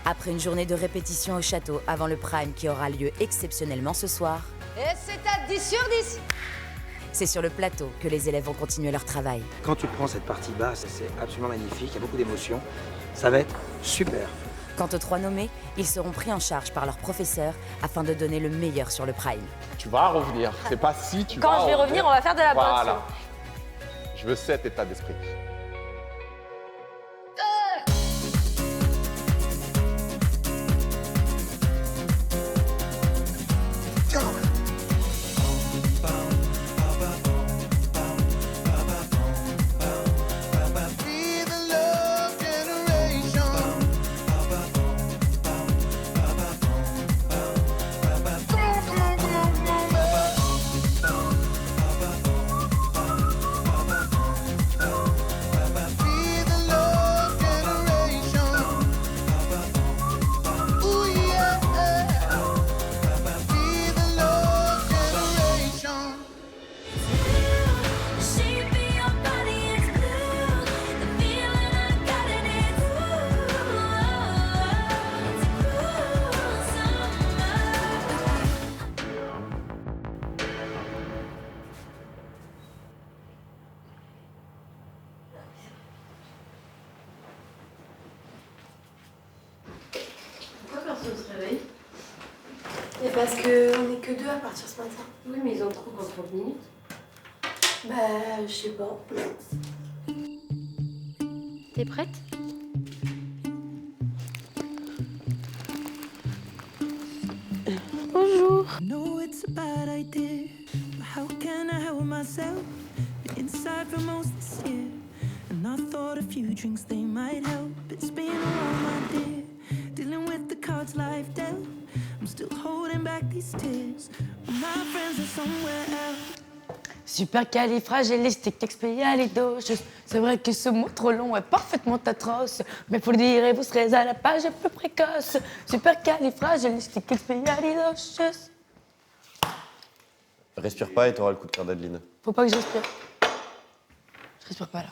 Après une journée de répétition au château avant le prime qui aura lieu exceptionnellement ce soir, Et c'est à 10 sur 10. c'est sur le plateau que les élèves vont continuer leur travail. Quand tu prends cette partie basse, c'est absolument magnifique, il y a beaucoup d'émotions. Ça va être super. Quant aux 3 nommés, ils seront pris en charge par leurs professeurs afin de donner le meilleur sur le prime. Tu vas revenir. C'est pas si tu vas Quand je vais revenir, on va faire de la boxe. Voilà. Je veux cet état d'esprit. Pourquoi personne se réveille? Et parce qu'on est que 2 à partir ce matin. Oui, mais ils ont trop en 30 minutes. Bah, je sais pas. T'es prête? Bonjour. No, it's a bad idea, but how can I help myself? Been inside for most this year, and I thought a few drinks they might help. It's been a while, my dear, dealing with the cards life dealt. I'm still holding back these tears. My friends are somewhere else. Supercalifragilisticexpialidocious. C'est vrai que ce mot trop long est parfaitement atroce, mais pour le dire et vous serez à la page plus précoce. Supercalifragilisticexpialidocious. Respire pas et t'auras le coup de cœur d'Adeline. Faut pas que je respire. Je respire pas là.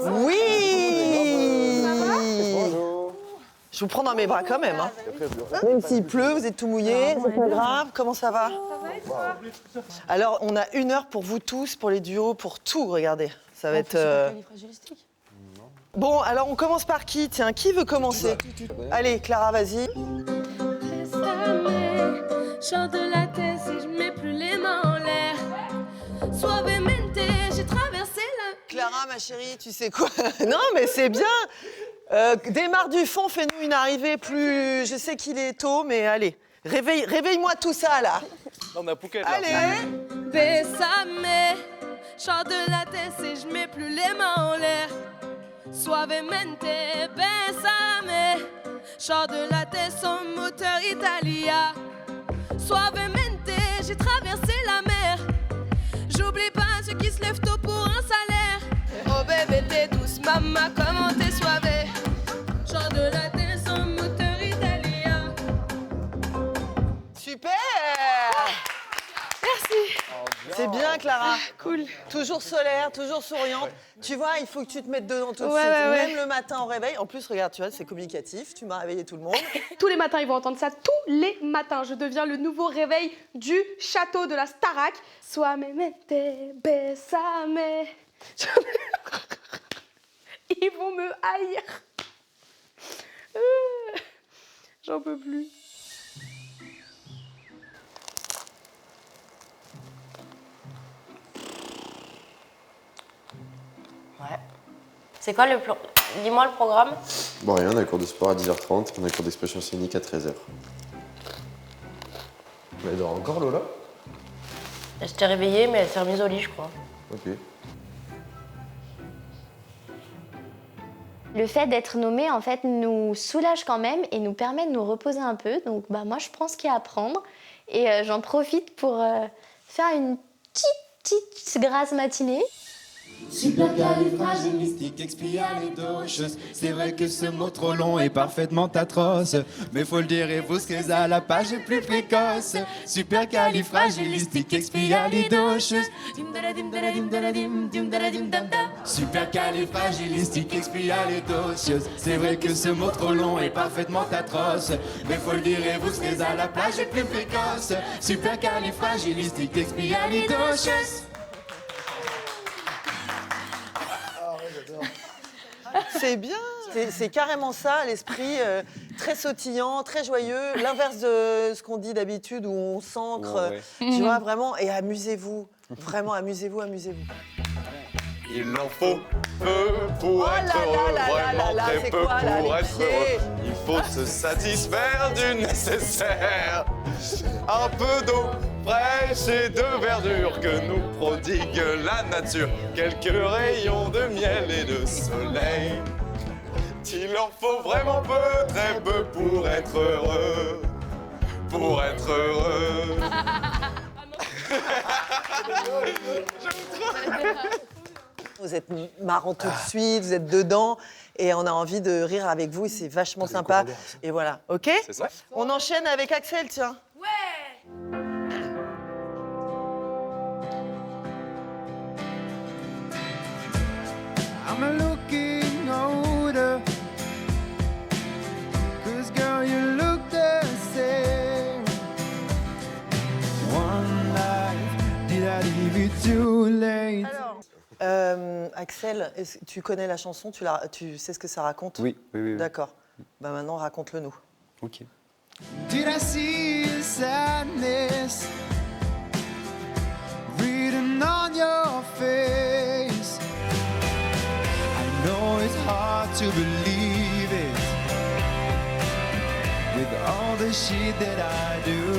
Oui. Je vous prends dans mes bras quand même. Hein. Même s'il pleut, vous êtes tout mouillé, c'est pas grave. Comment ça va? Alors, on a 1 heure pour vous tous, pour les duos, pour tout. Regardez, ça va être. Supercalifragilistique. Bon, alors on commence par qui? Tiens, qui veut commencer? Allez, Clara, vas-y. Chante la tête si je mets plus les mains en l'air. Suavemente, j'ai traversé la... Clara, ma chérie, tu sais quoi? Non, mais c'est bien. Démarre du fond, fais-nous une arrivée plus... Je sais qu'il est tôt, mais allez. Réveille-moi tout ça, là. On a Pouquet, là. Allez. Bésame, chante la tête si je mets plus les mains en l'air. Suavemente, bésame, chante la tête son moteur italien. Suavemente, j'ai traversé la mer. J'oublie pas ceux qui se lèvent tôt pour un salaire. Oh bébé, t'es douce, maman, comment t'es soivée. Chante la tête son moteur italien. Super. Merci. C'est bien, Clara. Cool. Toujours solaire, toujours souriante. Tu vois, il faut que tu te mettes dedans tout de suite. Ouais. Même le matin au réveil. En plus, regarde, tu vois, c'est communicatif. Tu m'as réveillé tout le monde. Tous les matins, ils vont entendre ça. Tous les matins. Je deviens le nouveau réveil du château de la Starac. Suavemente, bésame. Ils vont me haïr. J'en peux plus. Ouais. C'est quoi le plan? Dis-moi le programme. Bon, rien, on a cours de sport à 10h30, on a cours d'expression scénique à 13h. Elle dort encore, Lola? Elle s'était réveillée, mais elle s'est remise au lit, je crois. Ok. Le fait d'être nommé, en fait, nous soulage quand même et nous permet de nous reposer un peu. Donc, moi, je prends ce qu'il y a à prendre et j'en profite pour faire une petite grasse matinée. Supercalifragilisticexpialidocious. C'est vrai que ce mot trop long est parfaitement atroce, mais faut le dire et vous serez à la page plus précoce. Supercalifragilisticexpialidocious. Supercalifragilisticexpialidocious. C'est vrai que ce mot trop long est parfaitement atroce, mais faut le dire et vous serez à la plage plus précoce. Supercalifragilisticexpialidocious. C'est bien, c'est carrément ça, l'esprit très sautillant, très joyeux, l'inverse de ce qu'on dit d'habitude où on s'ancre, tu vois, vraiment, et amusez-vous, vraiment, amusez-vous. Il en faut peu pour être heureux, vraiment très peu pour être heureux. Il faut se satisfaire du nécessaire. Un peu d'eau fraîche et de verdure que nous prodigue la nature. Quelques rayons de miel et de soleil. Il en faut vraiment peu, très peu pour être heureux. Pour être heureux. Vous êtes marrant tout de suite, vous êtes dedans, et on a envie de rire avec vous, et c'est vachement sympa. Et voilà, ok? C'est ça. On enchaîne avec Axel, tiens. I'm looking older, 'cause girl you look the same. One life, did I leave you too late? Alors, Axel, tu connais la chanson, tu sais ce que ça raconte? Oui. D'accord. Bah maintenant, raconte-le-nous. Ok. Did I see your sadness written on your face? I know it's hard to believe it with all the shit that I do,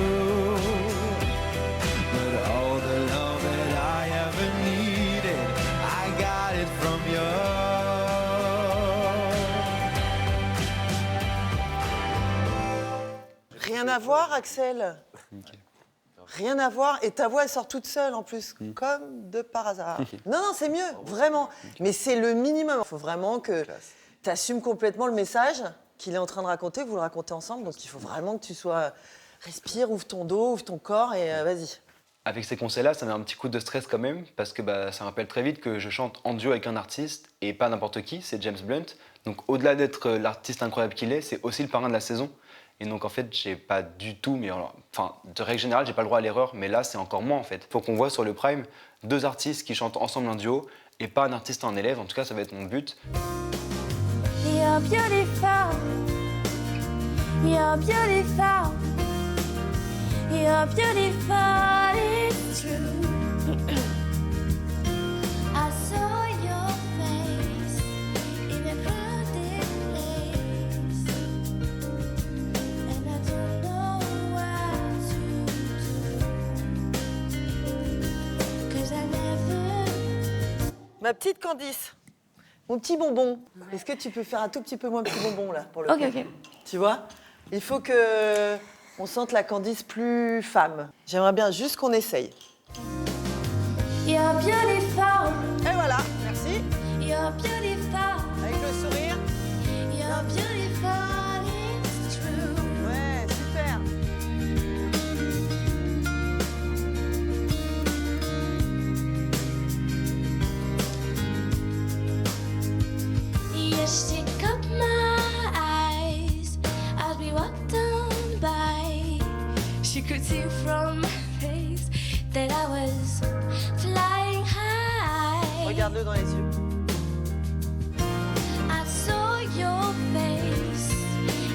but all the love that I ever needed, I got it from you. Rien à voir, Axel. Rien à voir. Et ta voix, elle sort toute seule, en plus, comme de par hasard. Non, c'est mieux, vraiment. Mais c'est le minimum. Il faut vraiment que tu assumes complètement le message qu'il est en train de raconter, vous le racontez ensemble. Donc, il faut vraiment que tu sois... Respire, ouvre ton dos, ouvre ton corps et vas-y. Avec ces conseils-là, ça met un petit coup de stress quand même, parce que ça rappelle très vite que je chante en duo avec un artiste, et pas n'importe qui, c'est James Blunt. Donc au-delà d'être l'artiste incroyable qu'il est, c'est aussi le parrain de la saison. Et donc en fait, j'ai pas du tout, de règle générale, j'ai pas le droit à l'erreur, mais là, c'est encore moins en fait. Faut qu'on voit sur le Prime 2 artistes qui chantent ensemble en duo, et pas un artiste en élève, en tout cas, ça va être mon but. You're beautiful, you're beautiful, you're beautiful, it's true. I saw your face in a crowded place, and I don't know what to do, 'cause I never... Ma petite Candice, mon petit bonbon, est-ce que tu peux faire un tout petit peu moins petit bonbon, là, pour le Ok, coup? ok. Tu vois? Il faut que on sente la Candice plus femme. J'aimerais bien juste qu'on essaye. You're beautiful. Et voilà, merci. You're beautiful. Avec le sourire. You're beautiful, it's true. Ouais, super. You stick up my eyes as we walked on by. She could see from my face that I was flying high. Regarde-le dans les yeux. I saw your face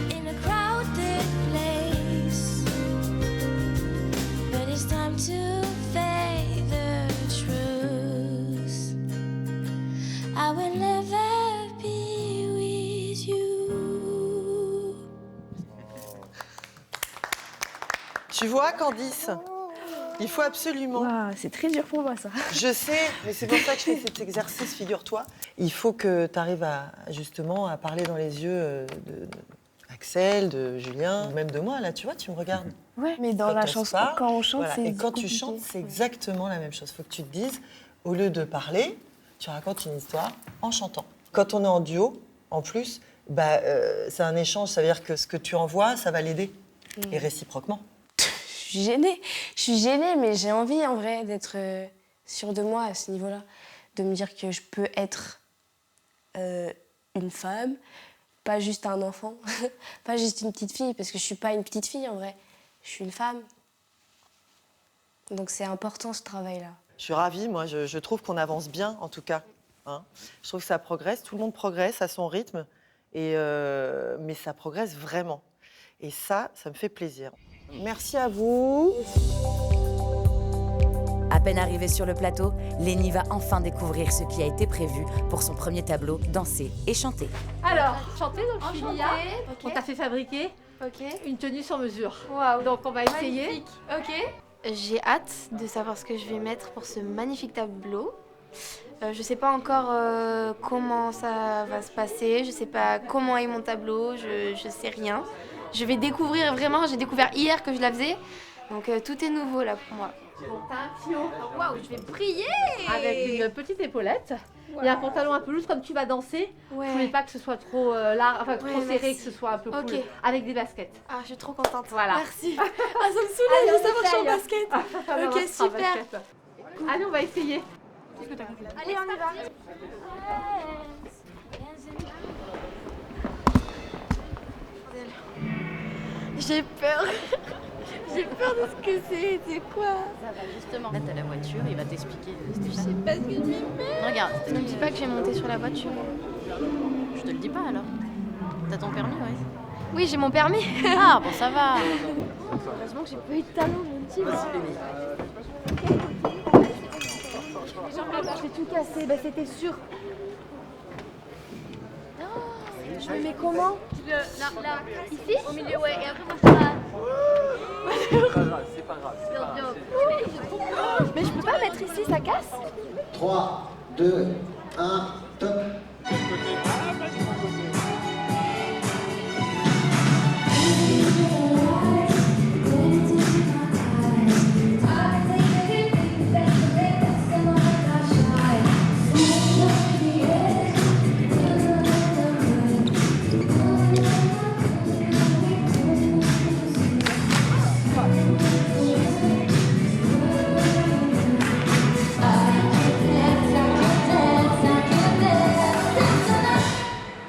in a crowded place, but it's time to fade the truth. I will never be with you. Tu vois, Candice, il faut absolument... Waouh, c'est très dur pour moi, ça. Je sais, mais c'est pour ça que je fais cet exercice, figure-toi. Il faut que tu arrives justement à parler dans les yeux de Axel, de Julien, ou même de moi, là, tu vois, tu me regardes. Ouais, mais dans la chanson, quand on chante, voilà. c'est Et quand tu compliqué. chantes, c'est exactement la même chose. Il faut que tu te dises, au lieu de parler, tu racontes une histoire en chantant. Quand on est en duo, en plus, c'est un échange, ça veut dire que ce que tu envoies, ça va l'aider. Et réciproquement. Je suis gênée, mais j'ai envie en vrai d'être sûre de moi à ce niveau-là. De me dire que je peux être une femme, pas juste un enfant, pas juste une petite fille, parce que je suis pas une petite fille en vrai, je suis une femme. Donc c'est important ce travail-là. Je suis ravie, moi, je trouve qu'on avance bien, en tout cas. Hein. Je trouve que ça progresse, tout le monde progresse à son rythme, mais ça progresse vraiment. Et ça me fait plaisir. Merci à vous. À peine arrivée sur le plateau, Lénie va enfin découvrir ce qui a été prévu pour son premier tableau, danser et chanter. Alors, chanter dans le Filia, Ok. on t'a fait fabriquer une tenue sur mesure. Waouh. Donc on va essayer. Magnifique. Ok. J'ai hâte de savoir ce que je vais mettre pour ce magnifique tableau. Je sais pas encore comment ça va se passer, je sais pas comment est mon tableau, je sais rien. Je vais découvrir vraiment, j'ai découvert hier que je la faisais, donc tout est nouveau là pour moi. Bon, t'as un fio. Waouh, je vais briller. Avec une petite épaulette. Il y a un pantalon un peu loose comme tu vas danser. Ouais. Je voulais pas que ce soit trop large, enfin trop serré, merci. que ce soit un peu cool. Ok. Avec des baskets. Ah, je suis trop contente. Voilà. Merci. Ah, ça me soulage de savoir que je suis en basket. Ok, super. Allez, on va essayer. Allez, on y va. J'ai peur. J'ai peur de ce que c'est quoi? Ça va justement. Là, t'as la voiture, il va t'expliquer. Je sais pas ce que je vais faire. Regarde, Ne me dis pas que je vais monter sur la voiture. je te le dis pas alors. T'as ton permis, ouais. Oui, j'ai mon permis. Ah, bon, ça va. Heureusement que j'ai pas eu de talon, mon petit. Je vais tout casser, bah c'était sûr. Je me mets comment? Là, ici? Au milieu, ouais. Et après, moi, je vais. C'est pas grave. Mais je peux pas mettre ici, ça casse? 3, 2, 1, top.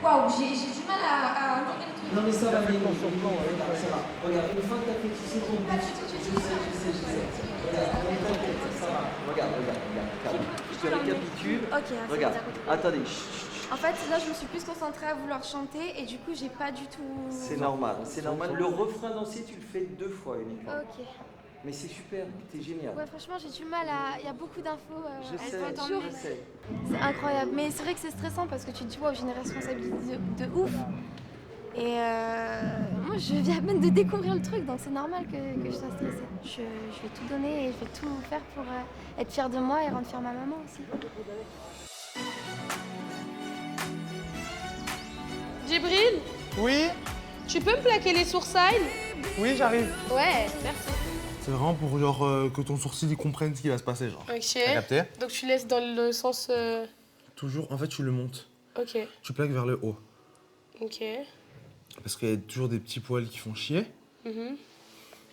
Waouh, j'ai du mal à intégrer le truc. Non mais ça va bien, ça va. Regarde, une fois que t'as fait, tu sais ton but. Je sais. Regarde. Je te récapitule. Ok, c'est Regarde, bon, attendez. En fait, là, je me suis plus concentrée à vouloir chanter et du coup, j'ai pas du tout. C'est normal. Le refrain dansé, tu le fais 2 fois uniquement. Ok. Mais c'est super, t'es génial. Ouais, franchement, j'ai du mal à. Il y a beaucoup d'infos. Je sais. C'est incroyable. Mais c'est vrai que c'est stressant parce que tu te dis, wow, j'ai une responsabilité de ouf. Et moi, je viens à peine de découvrir le truc, donc c'est normal que je sois stressée. Je vais tout donner et je vais tout faire pour être fière de moi et rendre fière ma maman aussi. Djibril, Oui, tu peux me plaquer les sourcils? oui, j'arrive. Ouais, merci. C'est vraiment pour genre que ton sourcil il comprenne ce qui va se passer, genre. Ok. T'as capté? Donc tu laisses dans le sens. Toujours, en fait, tu le montes. Ok. Tu plaques vers le haut. Ok. Parce qu'il y a toujours des petits poils qui font chier. Mhm.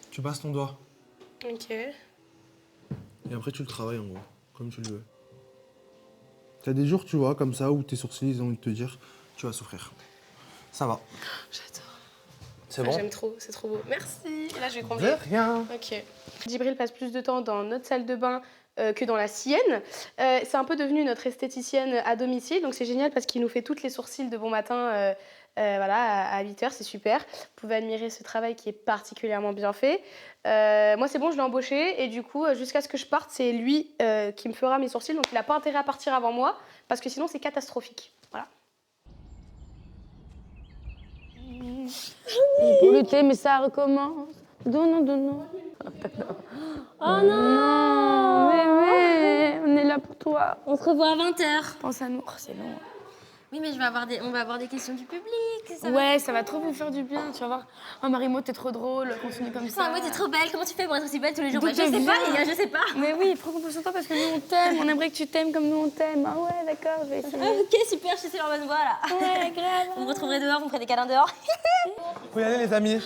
Tu passes ton doigt. Ok. Et après, tu le travailles en gros, comme tu le veux. T'as des jours, tu vois, comme ça, où tes sourcils ils ont envie de te dire tu vas souffrir. Ça va. J'adore. C'est bon? J'aime trop, c'est trop beau. Merci. Et là, je vais De combler. rien. Ok. Djibril passe plus de temps dans notre salle de bain que dans la sienne. C'est un peu devenu notre esthéticienne à domicile, donc c'est génial parce qu'il nous fait toutes les sourcils de bon matin voilà, à 8h, c'est super. Vous pouvez admirer ce travail qui est particulièrement bien fait. Moi, c'est bon, je l'ai embauché et du coup, jusqu'à ce que je parte, c'est lui qui me fera mes sourcils, donc il n'a pas intérêt à partir avant moi parce que sinon, c'est catastrophique. Voilà. Pour lutter, mais ça recommence. Non. Oh non, bébé, on est là pour toi. On se revoit à 20h. Pense à nous. Oh, c'est long. Oui, mais on va avoir des questions du public. Ça va trop vous faire du bien, tu vas voir. Oh, Marie-Maud, t'es trop drôle, continue comme ça. Moi, t'es trop belle. Comment tu fais pour être aussi belle tous les jours? D'où Je sais te pas, viens les gars, je sais pas. Mais oui, prends confiance en toi parce que nous, on t'aime. On aimerait que tu t'aimes comme nous, on t'aime. Ah ouais, d'accord, je vais essayer. Ok, super, je sais leur bonne voix, là. Ouais, grave. Vous me retrouverez dehors, vous me ferez des câlins dehors. Faut y aller, les amis.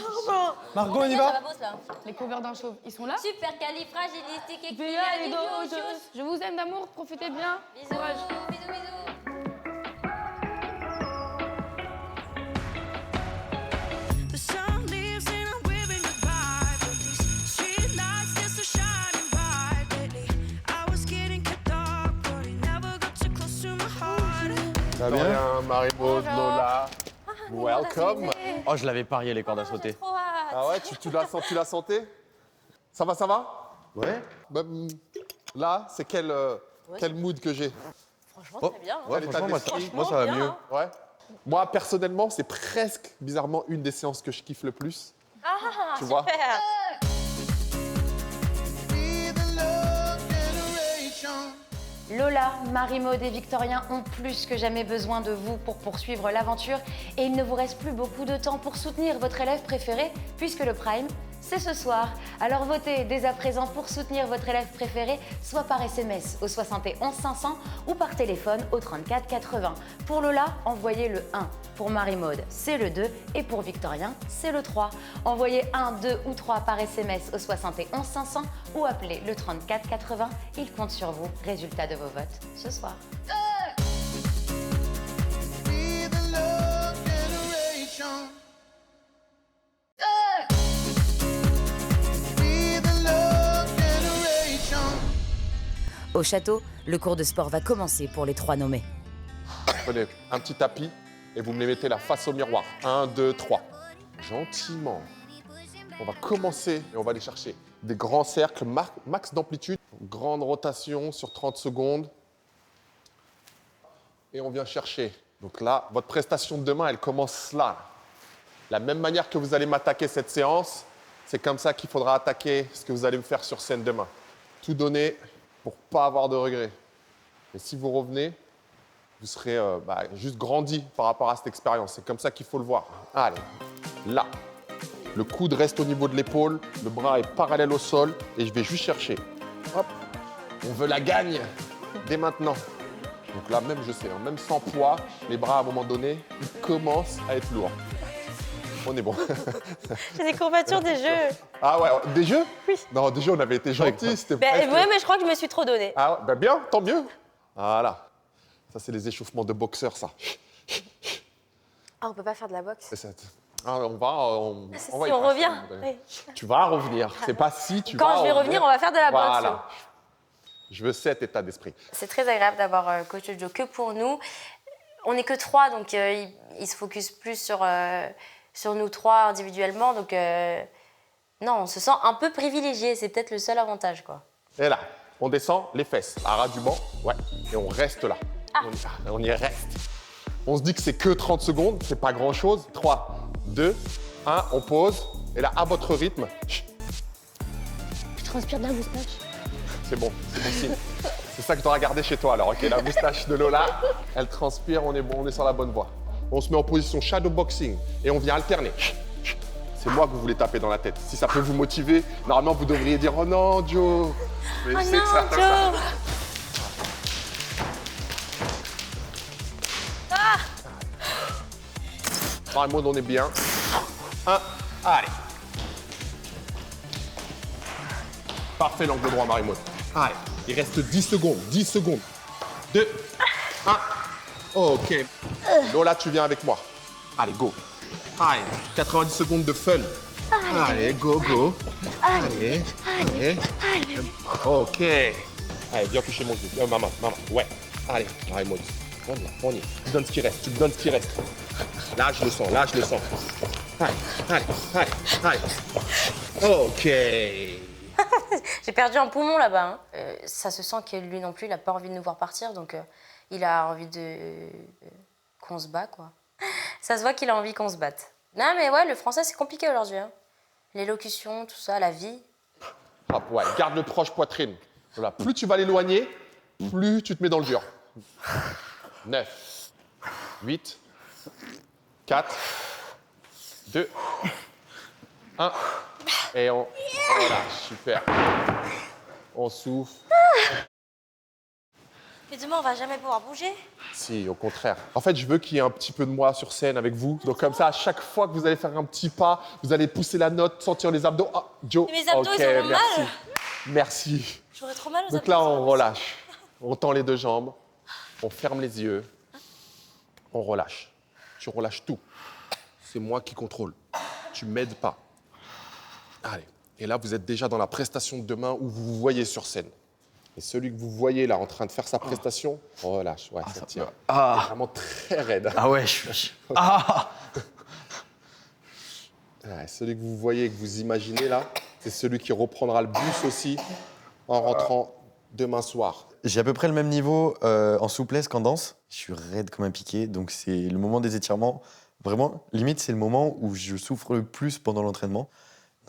Margot, on y va? Les covers d'un chauve, ils sont là? Super califragilistique. Je vous aime d'amour, profitez bien. Bisous, Courage. bisous, bisous. The sun leaves and I'm waving goodbye, but these street lights just are shining bright lately. I was getting cut off, but it never got too close to my heart. Ça va bien, Marie-Maud, Lola. Welcome. Oh, je l'avais parié, les cordes à sauter. Ah ouais, tu l'as senti? Ça va? Ouais. Là, c'est quel mood que j'ai? Franchement, très bien. Ouais, l'état d'esprit. Moi, ça va mieux. Ouais. Moi, personnellement, c'est presque, bizarrement, une des séances que je kiffe le plus. Ah, tu vois? Lola, Marie-Maud et Victorien ont plus que jamais besoin de vous pour poursuivre l'aventure et il ne vous reste plus beaucoup de temps pour soutenir votre élève préféré puisque le Prime, c'est ce soir. Alors votez dès à présent pour soutenir votre élève préféré, soit par SMS au 71 500 ou par téléphone au 34 80. Pour Lola, envoyez le 1. Pour Marie-Maud, c'est le 2 et pour Victorien, c'est le 3. Envoyez 1, 2 ou 3 par SMS au 71 500 ou appelez le 34 80. Il compte sur vous. Résultat de vos votes ce soir. Au château, le cours de sport va commencer pour les 3 nommés. Prenez un petit tapis et vous me les mettez là face au miroir. 1, 2, 3. Gentiment. On va commencer et on va aller chercher des grands cercles, max d'amplitude, grande rotation sur 30 secondes. Et on vient chercher. Donc là, votre prestation de demain, elle commence là. La même manière que vous allez m'attaquer cette séance, c'est comme ça qu'il faudra attaquer ce que vous allez me faire sur scène demain. Tout donner pour pas avoir de regrets. Et si vous revenez, vous serez juste grandi par rapport à cette expérience. C'est comme ça qu'il faut le voir. Allez, là. Le coude reste au niveau de l'épaule, le bras est parallèle au sol et je vais juste chercher. Hop, on veut la gagne dès maintenant. Donc là, même je sais, même sans poids, les bras à un moment donné, ils commencent à être lourds. On est bon. C'est des courbatures des jeux. Ah ouais, des jeux? Oui. Non, des jeux, on avait été gentils. C'était Ouais, mais je crois que je me suis trop donné. Ah ouais, bien, tant mieux. Voilà. Ça, c'est les échauffements de boxeurs, ça. Ah, on peut pas faire de la boxe. On va Si y on passer, revient. à un moment donné. Oui. Tu vas revenir. C'est pas si tu vas Quand je vais revenir, on va faire de la boxe. Voilà. Je veux cet état d'esprit. C'est très agréable d'avoir coach Joe que pour nous. On n'est que 3, donc il se focus plus sur nous 3 individuellement. Donc non, on se sent un peu privilégié. C'est peut-être le seul avantage, quoi. Et là, on descend les fesses à ras du banc. Ouais. Et on reste là. On y reste. On se dit que c'est que 30 secondes, c'est pas grand-chose. 3, 2, 1, on pose. Et là, à votre rythme. Je transpire de la moustache. C'est bon signe. C'est ça que tu dois regarder chez toi alors. Ok, la moustache de Lola, elle transpire, on est bon, on est sur la bonne voie. On se met en position shadow boxing et on vient alterner. C'est moi que vous voulez taper dans la tête. Si ça peut vous motiver, normalement vous devriez dire oh non Joe. Mais je sais que ça, Joe. Marie-Maud, on est bien. 1, allez. Parfait l'angle droit, Marie-Maud. Allez, il reste 10 secondes. 10 secondes. 2, 1. Ok. Lola, tu viens avec moi. Allez, go. Allez, 90 secondes de fun. Allez, go, go. Allez. Ok. Allez, viens toucher mon cul. Maman. Ouais. Allez, Marie-Maud. On y est. Tu me donnes ce qui reste. Là, je le sens. Allez. Ok. J'ai perdu un poumon là-bas. Hein. Ça se sent que lui non plus, il n'a pas envie de nous voir partir, donc il a envie qu'on se bat, quoi. Ça se voit qu'il a envie qu'on se batte. Non, mais ouais, le français, c'est compliqué aujourd'hui. Hein. L'élocution, tout ça, la vie. Hop, ouais, garde le proche poitrine. Voilà. Plus tu vas l'éloigner, plus tu te mets dans le dur. 9, 8, 4, 2, 1. Et on relâche, super. On souffle. Mais demain, on va jamais pouvoir bouger. Si, au contraire. En fait, je veux qu'il y ait un petit peu de moi sur scène avec vous. Donc comme ça, à chaque fois que vous allez faire un petit pas, vous allez pousser la note, sentir les abdos. Ah, Joe. Mais mes abdos, ok, ils auront merci. mal. Merci. J'aurais trop mal aux abdos. Donc là, on relâche. On tend les deux jambes. On ferme les yeux. On relâche. Tu relâches tout. C'est moi qui contrôle. Tu m'aides pas. Allez. Et là, vous êtes déjà dans la prestation de demain où vous vous voyez sur scène. Et celui que vous voyez là en train de faire sa prestation, relâche. Ouais, ça tient. C'est vraiment très raide. Ah ouais, Ouais, celui que vous voyez, que vous imaginez là, c'est celui qui reprendra le bus aussi en rentrant demain soir. J'ai à peu près le même niveau en souplesse qu'en danse. Je suis raide comme un piqué, donc c'est le moment des étirements. Vraiment, limite, c'est le moment où je souffre le plus pendant l'entraînement.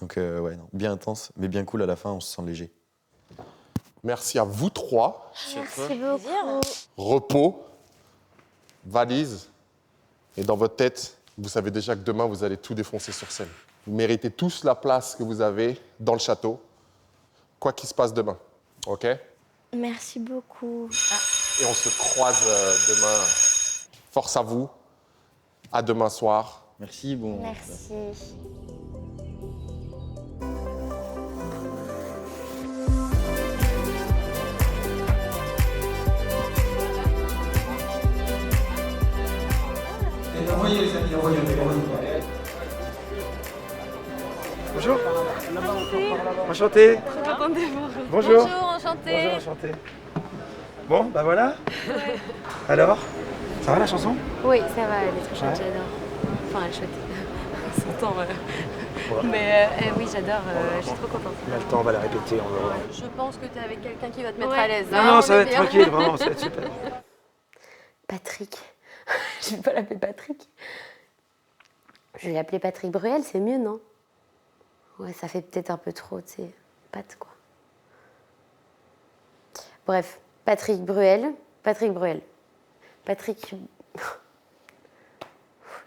Donc ouais, non, bien intense, mais bien cool à la fin, on se sent léger. Merci à vous trois. Merci beaucoup. Repos, valise, et dans votre tête, vous savez déjà que demain, vous allez tout défoncer sur scène. Vous méritez tous la place que vous avez dans le château, quoi qu'il se passe demain. OK? Merci beaucoup. Et on se croise demain. Force à vous. À demain soir. Merci, bon. Merci. Envoyez les amis, envoyez. Bonjour. Enchanté. Bonjour. Bonjour, enchanté. Bonjour, enchanté. Bon, bah voilà. Ouais. Alors, ça va la chanson? Oui, ça va, elle est trop chouette, Ouais. j'adore. Enfin, elle est chouette. On s'entend. Ouais. Mais oui, j'adore, je suis trop contente. On a le temps, on va la répéter, on va voir. Je pense que tu es avec quelqu'un qui va te mettre Ouais. à l'aise. Non, hein, non, on ça va est être bien. tranquille, vraiment, ça va être super. Patrick. Je vais pas l'appeler Patrick. Je vais l'appeler Patrick Bruel, c'est mieux, non? Ouais, ça fait peut-être un peu trop, tu sais, Pat, quoi. Bref, Patrick Bruel. Patrick.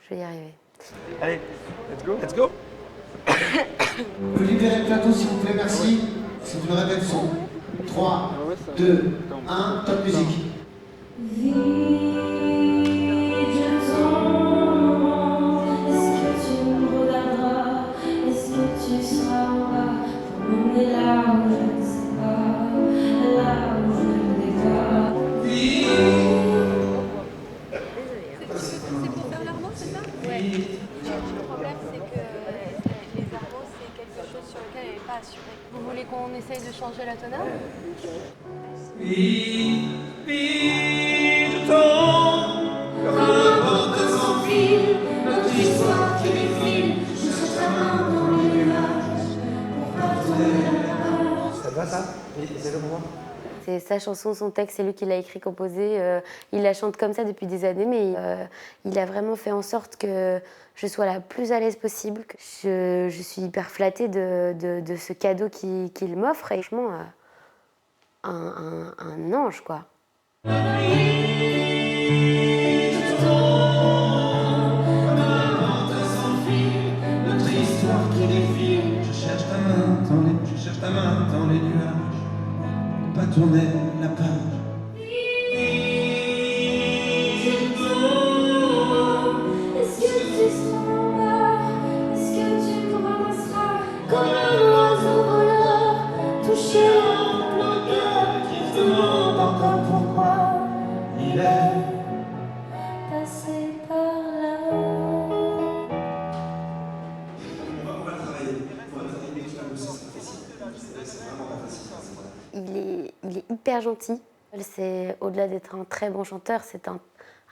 Je vais y arriver. Allez, let's go. Vous libérez le plateau s'il vous plaît, merci. C'est une répétition. 3, 2, 1, top musique. C'est pour faire l'armand, c'est ça? Ouais. Le problème, c'est que les armots, c'est quelque chose sur lequel elle n'est pas assurée. Vous voulez qu'on essaye de changer la tonale? Oui, je tombe comme un porte sans fil, notre histoire qui défile. Je cherche ta main dans les nuages pour pas tomber là-bas. Ça te va ça? C'est le moment? C'est sa chanson, son texte, c'est lui qui l'a écrit, composé. Il la chante comme ça depuis des années, mais il a vraiment fait en sorte que je sois la plus à l'aise possible. Je suis hyper flattée de ce cadeau qu'il m'offre. Et franchement, un ange, quoi. Notre histoire qui défile. Je cherche ta main dans les nuages. Pour pas tourner la page. Est-ce que tu seras là? Est-ce que tu commenceras comme un oiseau voleur, touché en plein cœur, qui se demande encore pourquoi il est passé par là? On va travailler. On va travailler, mais tu vas bosser, c'est pas facile. C'est vraiment pas facile. Il est hyper gentil. C'est, au-delà d'être un très bon chanteur, c'est un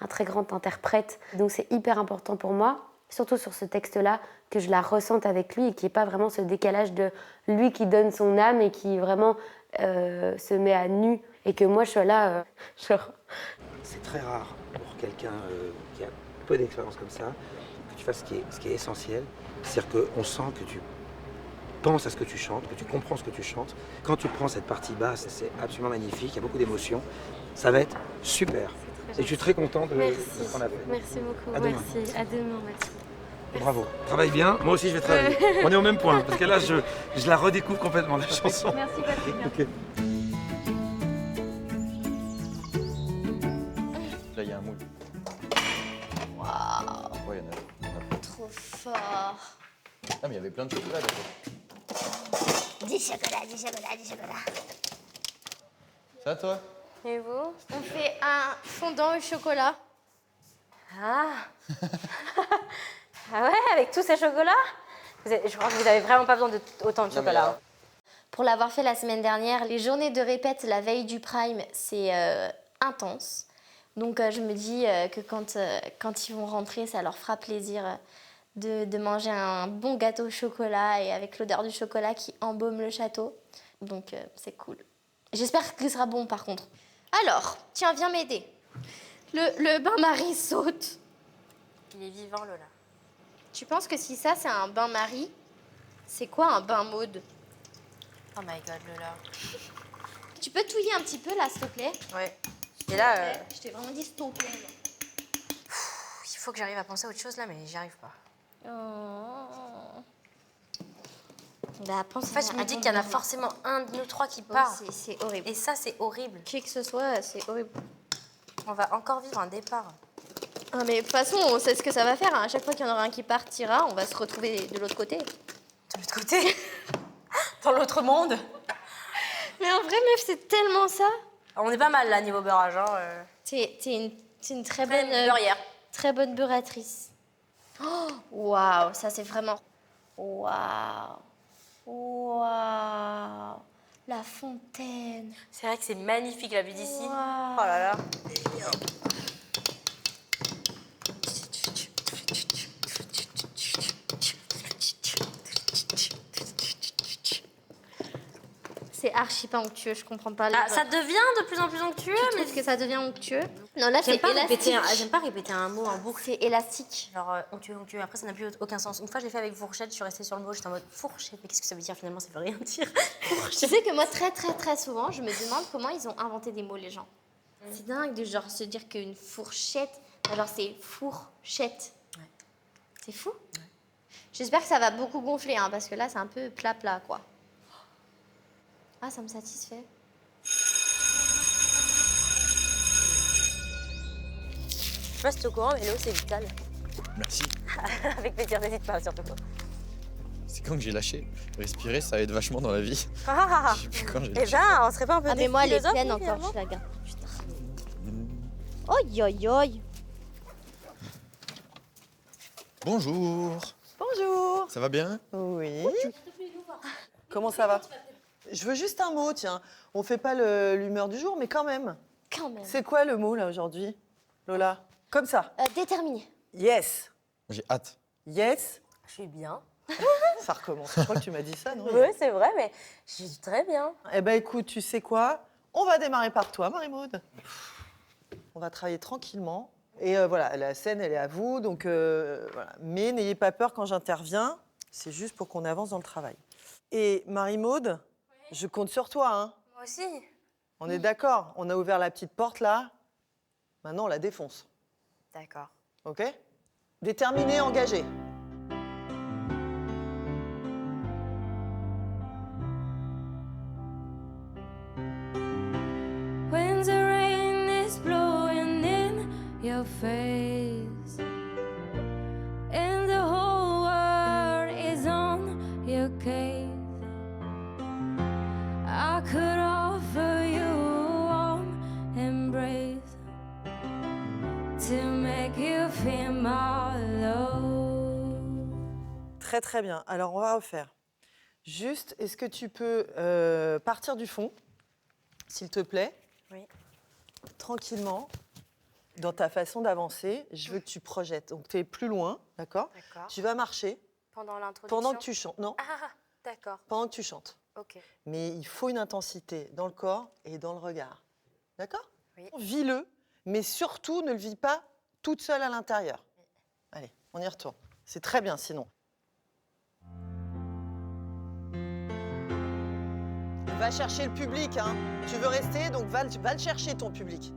très grand interprète. Donc c'est hyper important pour moi, surtout sur ce texte-là, que je la ressente avec lui et qu'il n'y ait pas vraiment ce décalage de lui qui donne son âme et qui vraiment se met à nu. Et que moi, je sois là, genre... C'est très rare pour quelqu'un qui a peu d'expérience comme ça, que tu fasses ce qui est essentiel. C'est-à-dire qu'on sent que tu penses à ce que tu chantes, que tu comprends ce que tu chantes. Quand tu prends cette partie basse, c'est absolument magnifique, il y a beaucoup d'émotions. Ça va être super. Et je suis très content de Merci. ce qu'on a fait. Merci beaucoup. À demain. Merci. À demain, Mathieu. Bravo. Travaille bien. Moi aussi, je vais travailler. On est au même point. Parce que là, je la redécouvre complètement, la chanson. Merci, Patrick. Ok. Là, il y a un moule. Waouh, Ouais, il y en a. trop fort. Ah, mais il y avait plein de chocolat d'accord. Du chocolat. Ça, toi? Et vous? On fait un fondant au chocolat. Ah Ah ouais, avec tous ces chocolats? Je crois que vous n'avez vraiment pas besoin de autant de chocolat. Hein. Pour l'avoir fait la semaine dernière, les journées de répète la veille du Prime, c'est intense. Donc je me dis que quand ils vont rentrer, ça leur fera plaisir de manger un bon gâteau au chocolat et avec l'odeur du chocolat qui embaume le château. Donc c'est cool. J'espère que ce sera bon par contre. Alors, tiens, viens m'aider. Le bain-marie saute. Il est vivant, Lola. Tu penses que si ça c'est un bain-marie, c'est quoi un bain-maude? Oh my god, Lola. Tu peux touiller un petit peu là, s'il te plaît? Ouais. Et là, Je t'ai vraiment dit s'il te plaît. il faut que j'arrive à penser à autre chose là, mais j'y arrive pas. Oh. Bah, pense En fait, je me dis qu'il y en a forcément un de nous trois qui part. C'est horrible. Et ça, c'est horrible. Qui que ce soit, c'est horrible. On va encore vivre un départ. Ah, mais de toute façon, on sait ce que ça va faire. Hein. À chaque fois qu'il y en aura un qui partira, on va se retrouver de l'autre côté. De l'autre côté? Dans l'autre monde? Mais en vrai, meuf, c'est tellement ça. On est pas mal là, niveau beurrage. Hein, T'es une très bonne beurrière. Très bonne beurratrice. Oh, waouh, ça c'est vraiment... Waouh. Waouh. La fontaine. C'est vrai que c'est magnifique la vue d'ici. Wow. Oh là là. C'est archi pas onctueux, je comprends pas. Ah, ça devient de plus en plus onctueux, Tu trouves que ça devient onctueux? Non, là c'est élastique. J'aime pas répéter un mot en boucle. C'est élastique. Genre onctueux, onctueux. Après, ça n'a plus aucun sens. Une fois, je l'ai fait avec fourchette, je suis restée sur le mot, j'étais en mode fourchette. Mais qu'est-ce que ça veut dire finalement? Ça veut rien dire. Tu sais que moi, très souvent, je me demande comment ils ont inventé des mots, les gens. C'est dingue de genre se dire qu'une fourchette, genre c'est fourchette. Ouais. C'est fou. Ouais. J'espère que ça va beaucoup gonfler, hein, parce que là, c'est un peu plat, quoi. Ah, ça me satisfait. Je sais pas si tu es au courant, mais l'eau, c'est vital. Merci. Avec plaisir, n'hésite pas, surtout pas. C'est quand que j'ai lâché. Respirer, ça aide vachement dans la vie. Ah, Je sais plus quand j'ai eh lâché. ben, on serait pas un peu Ah, des mais moi, elle est philosophes, pleine finalement encore, je la garde. Putain. Oi. Bonjour. Bonjour. Ça va bien? Oui. Comment ça va? Je veux juste un mot, tiens. On fait pas l'humeur du jour, mais quand même. Quand même. C'est quoi le mot, là, aujourd'hui, Lola? Comme ça. Déterminé. Yes. J'ai hâte. Yes. Je suis bien. Ça recommence. Je crois que tu m'as dit ça, non? Oui, c'est vrai, mais je suis très bien. Eh ben, écoute, tu sais quoi? On va démarrer par toi, Marie-Maude. On va travailler tranquillement. Et voilà, la scène, elle est à vous, donc voilà. Mais n'ayez pas peur quand j'interviens. C'est juste pour qu'on avance dans le travail. Et Marie-Maude, je compte sur toi, hein. Moi aussi. On est d'accord? On a ouvert la petite porte, là. Maintenant, on la défonce. D'accord. OK? Déterminé, engagé. When the rain is blowing in your face and the whole world is on your case, I could offer you a warm embrace to make you feel my love. Très, très bien. Alors, on va refaire. Juste, est-ce que tu peux partir du fond, s'il te plaît? Oui. Tranquillement, dans ta façon d'avancer, je veux que tu projettes. Donc, tu es plus loin, d'accord? D'accord. Tu vas marcher Pendant l'introduction. pendant que tu chantes. Non, Ah, d'accord. pendant que tu chantes. Ok. Mais il faut une intensité dans le corps et dans le regard. D'accord? Oui. Vis-le, mais surtout, ne le vis pas toute seule à l'intérieur. Allez, on y retourne. C'est très bien, sinon. Va chercher le public, hein. Tu veux rester, donc va le chercher, ton public.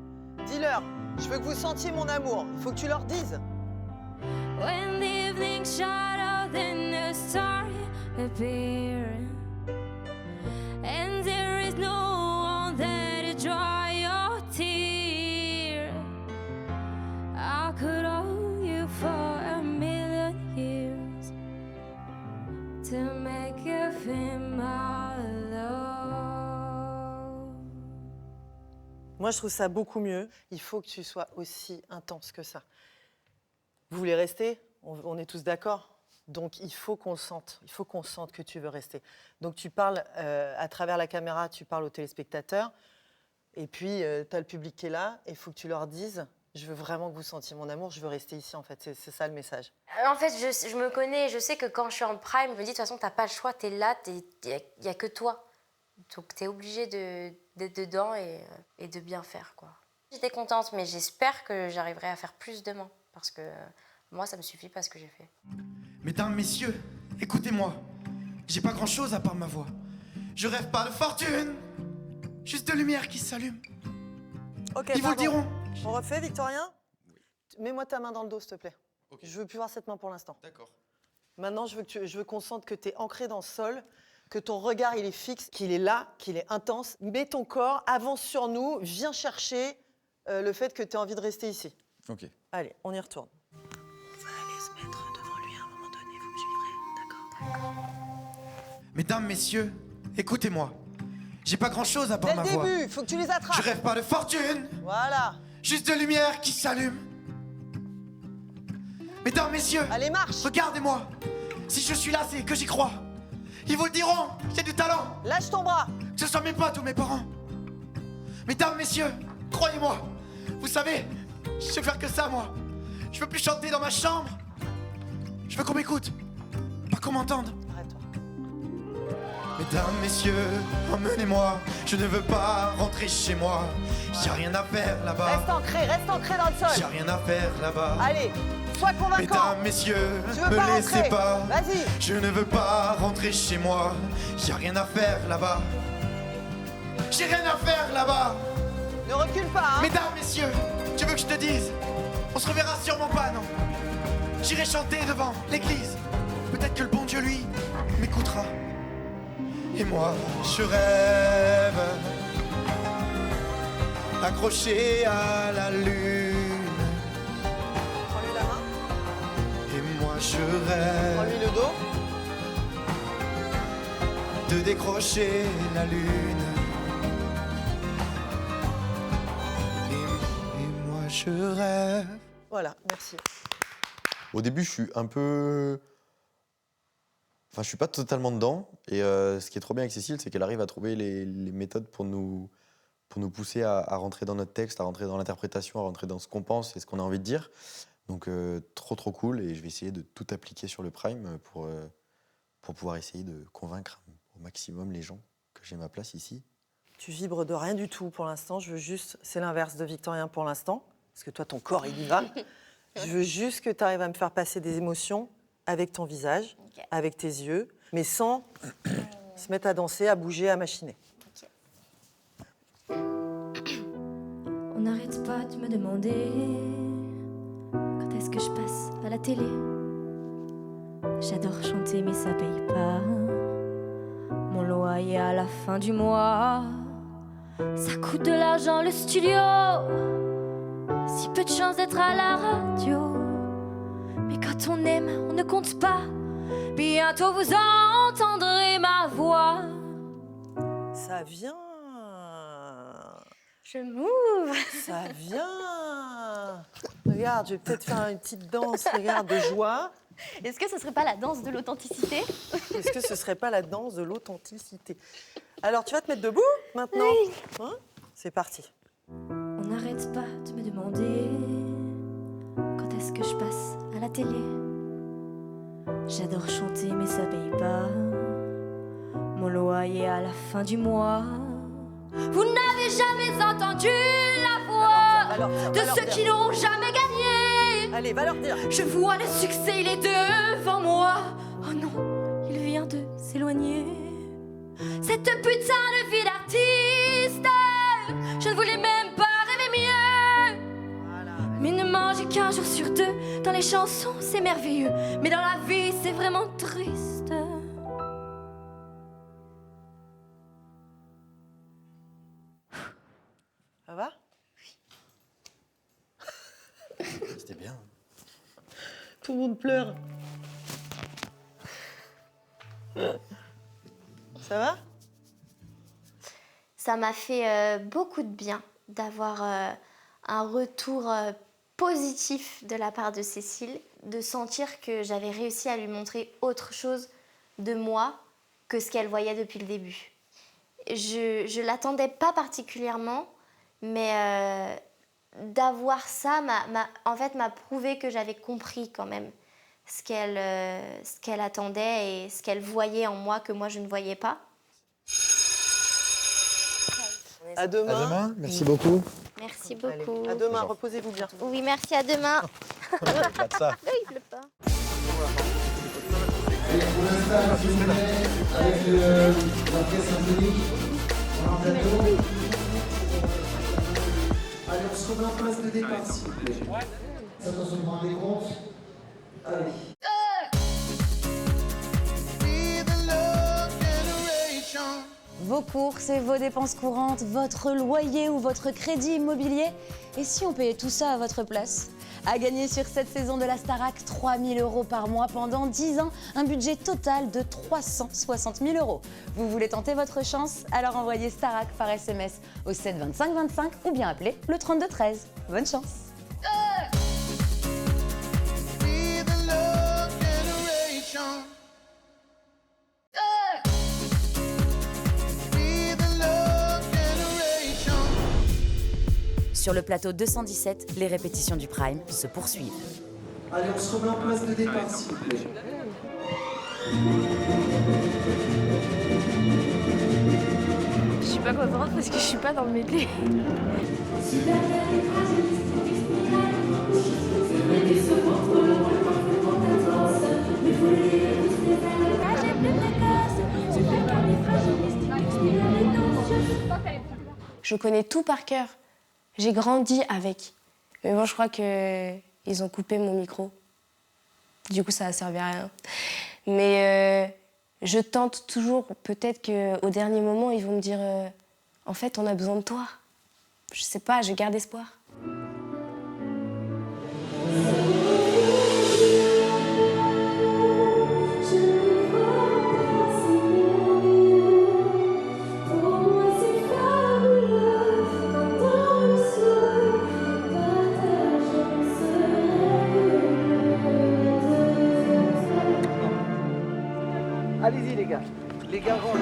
Dis-leur, Je veux que vous sentiez mon amour. Il faut que tu leur dises. When the evening shadow then a star appear, and there is no one there to dry your tear. I could hold you for a million years to make you feel my love. Moi, je trouve ça beaucoup mieux. Il faut que tu sois aussi intense que ça. Vous voulez rester? On est tous d'accord. Donc, il faut qu'on le sente. Il faut qu'on sente que tu veux rester. Donc, tu parles à travers la caméra, tu parles aux téléspectateurs. Et puis, tu as le public qui est là. Et il faut que tu leur dises, je veux vraiment que vous sentiez mon amour. Je veux rester ici, en fait. C'est ça, le message. En fait, je me connais. Je sais que quand je suis en prime, je me dis, de toute façon, t'as pas le choix. T'es là, il n'y a que toi. Donc, t'es obligé d'être dedans et de bien faire, quoi. J'étais contente, mais j'espère que j'arriverai à faire plus demain. Parce que moi, ça me suffit pas ce que j'ai fait. Mesdames, messieurs, écoutez-moi. J'ai pas grand-chose à part ma voix. Je rêve pas de fortune, juste de lumière qui s'allume. Ok, Ils vous le diront. On refait, Victorien? Mets-moi ta main dans le dos, s'il te plaît. Je veux plus voir cette main pour l'instant. D'accord. Maintenant, je veux qu'on sente que tu es ancré dans le sol, que ton regard, il est fixe, qu'il est là, qu'il est intense. Mets ton corps, avance sur nous, viens chercher le fait que tu as envie de rester ici. Ok. Allez, on y retourne. On va aller se mettre devant lui à un moment donné, vous me suivrez, d'accord? Mesdames, messieurs, écoutez-moi. J'ai pas grand-chose à part Dès ma le voix. début, faut que tu les attrapes. Je rêve pas de fortune, Voilà. juste de lumière qui s'allume. Mesdames, messieurs, allez, marche. Regardez-moi. Si je suis là, c'est que j'y crois. Ils vous le diront, j'ai du talent. Lâche ton bras. Que ce soit mes potes ou mes parents. Mesdames, messieurs, croyez-moi. Vous savez, je sais faire que ça, moi. Je veux plus chanter dans ma chambre. Je veux qu'on m'écoute, pas qu'on m'entende. Mesdames, messieurs, emmenez-moi. Je ne veux pas rentrer chez moi. J'ai rien à faire là-bas. Reste ancré dans le sol. J'ai rien à faire là-bas. Allez, sois convaincant. Mesdames, messieurs, Tu veux me pas laissez rentrer? pas. Vas-y. Je ne veux pas rentrer chez moi. J'ai rien à faire là-bas. J'ai rien à faire là-bas. Ne recule pas, hein. Mesdames, messieurs, tu veux que je te dise? On se reverra sûrement pas, non? J'irai chanter devant l'église. Peut-être que le bon Dieu, lui, m'écoutera. Et moi, je rêve, accroché à la lune. Prends-lui la main. Et moi, je rêve Prends-lui le dos. de décrocher la lune. Et moi, je rêve. Voilà, merci. Au début, je suis un peu... Enfin, je suis pas totalement dedans. Et ce qui est trop bien avec Cécile, c'est qu'elle arrive à trouver les méthodes pour nous pousser à rentrer dans notre texte, à rentrer dans l'interprétation, à rentrer dans ce qu'on pense et ce qu'on a envie de dire. Donc, trop cool. Et je vais essayer de tout appliquer sur le Prime pour pouvoir essayer de convaincre au maximum les gens que j'ai ma place ici. Tu vibres de rien du tout pour l'instant. Je veux juste... C'est l'inverse de Victorien pour l'instant. Parce que toi, ton corps, il y va. Je veux juste que tu arrives à me faire passer des émotions avec ton visage, avec tes yeux, mais sans se mettre à danser, à bouger, à machiner. On n'arrête pas de me demander quand est-ce que je passe à la télé. J'adore chanter mais ça paye pas mon loyer à la fin du mois. Ça coûte de l'argent le studio, si peu de chance d'être à la radio. Mais quand on aime, on ne compte pas. Bientôt vous entendrez ma voix. Ça vient. Je m'ouvre. Ça vient. Regarde, je vais peut-être faire une petite danse, regarde, de joie. Est-ce que ce serait pas la danse de l'authenticité? Est-ce que ce serait pas la danse de l'authenticité? Alors, tu vas te mettre debout maintenant? Oui. Hein? C'est parti. On n'arrête pas de me demander quand est-ce que je passe à la télé. J'adore chanter mais ça paye pas mon loyer à la fin du mois. Vous n'avez jamais entendu la voix de ceux qui n'ont jamais gagné. Allez, va leur dire. Je vois le succès, il est devant moi. Oh non, il vient de s'éloigner. Cette putain de vie d'artiste, je ne voulais même pas rêver mieux. sur 2. Dans les chansons, c'est merveilleux, mais dans la vie, c'est vraiment triste. Ça va? C'était bien. Tout le monde pleure. Ça va? Ça m'a fait beaucoup de bien d'avoir un retour positif de la part de Cécile, de sentir que j'avais réussi à lui montrer autre chose de moi que ce qu'elle voyait depuis le début. Je l'attendais pas particulièrement, mais d'avoir ça m'a prouvé que j'avais compris quand même ce qu'elle attendait et ce qu'elle voyait en moi que moi je ne voyais pas. À demain. À demain, merci beaucoup. Merci beaucoup. Allez, à demain, reposez-vous bien. Oui, merci, à demain. Pas de ça. Non, il pleut pas. Et pour l'instant, si vous voulez, avec l'orchestre symphonique, on en plateau. Allez, on se remet en place de départ, s'il vous plaît. Attention, on prend des comptes. Allez. Vos courses et vos dépenses courantes, votre loyer ou votre crédit immobilier. Et si on payait tout ça à votre place? À gagner sur cette saison de la Starac, 3 000 € par mois pendant 10 ans, un budget total de 360 000 €. Vous voulez tenter votre chance? Alors envoyez Starac par SMS au 7 25 25 ou bien appelez le 32 13. Bonne chance! Sur le plateau 217, les répétitions du Prime se poursuivent. Allez, on se remet en place de départ, s'il vous plaît. Je suis pas contente parce que je suis pas dans le medley. Je connais tout par cœur. J'ai grandi avec. Mais bon, je crois qu'ils ont coupé mon micro. Du coup, ça a servi à rien. Mais je tente toujours. Peut-être qu'au dernier moment, ils vont me dire en fait, on a besoin de toi. Je sais pas, je garde espoir. Allez-y les gars rentrent.